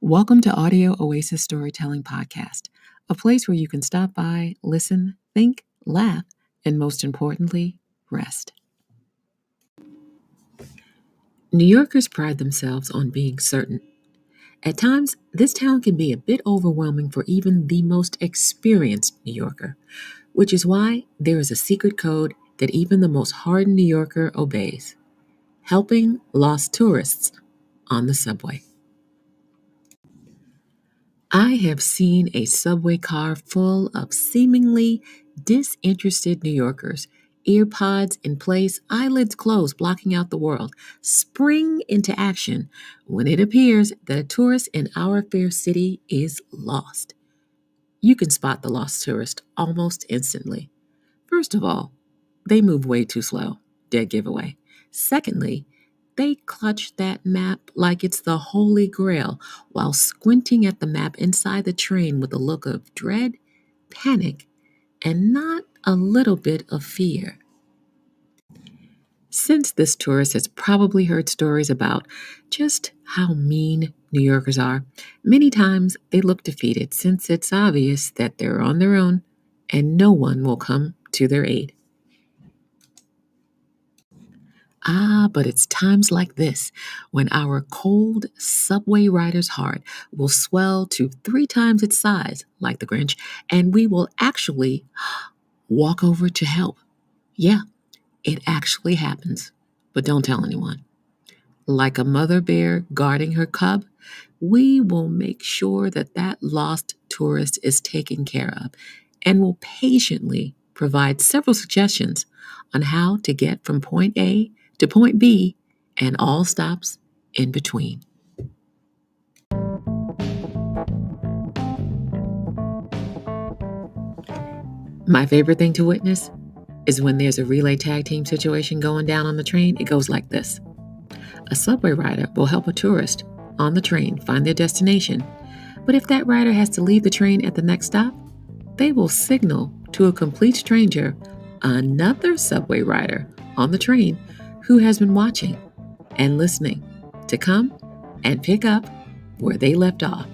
Welcome to Audio Oasis Storytelling Podcast, a place where you can stop by, listen, think, laugh, and most importantly, rest. New Yorkers pride themselves on being certain. At times, this town can be a bit overwhelming for even the most experienced New Yorker, which is why there is a secret code that even the most hardened New Yorker obeys: helping lost tourists on the subway. I have seen a subway car full of seemingly disinterested New Yorkers, earpods in place, eyelids closed, blocking out the world, spring into action when it appears that a tourist in our fair city is lost. You can spot the lost tourist almost instantly. First of all, they move way too slow. Dead giveaway. Secondly, they clutch that map like it's the Holy Grail while squinting at the map inside the train with a look of dread, panic, and not a little bit of fear. Since this tourist has probably heard stories about just how mean New Yorkers are, many times they look defeated since it's obvious that they're on their own and no one will come to their aid. But it's times like this when our cold subway rider's heart will swell to 3 times its size, like the Grinch, and we will actually walk over to help. Yeah, it actually happens, but don't tell anyone. Like a mother bear guarding her cub, we will make sure that lost tourist is taken care of and will patiently provide several suggestions on how to get from point A to point B and all stops in between. My favorite thing to witness is when there's a relay tag team situation going down on the train. It goes like this. A subway rider will help a tourist on the train find their destination, but if that rider has to leave the train at the next stop, they will signal to a complete stranger, another subway rider on the train who has been watching and listening, to come and pick up where they left off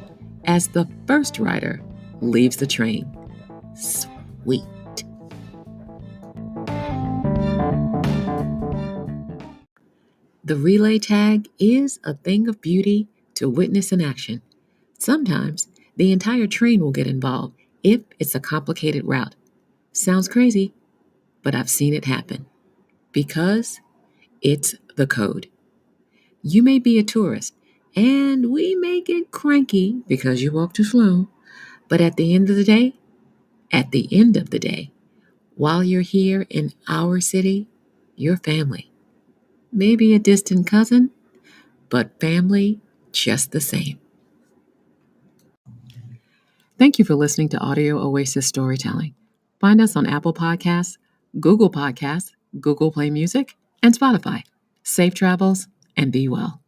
as the first rider leaves the train. Sweet. The relay tag is a thing of beauty to witness in action. Sometimes the entire train will get involved if it's a complicated route. Sounds crazy, but I've seen it happen because it's the code. You may be a tourist, and we may get cranky because you walk too slow, but at the end of the day, while you're here in our city, you're family. Maybe a distant cousin, but family just the same. Thank you for listening to Audio Oasis Storytelling. Find us on Apple Podcasts, Google Podcasts, Google Play Music, and Spotify. Safe travels and be well.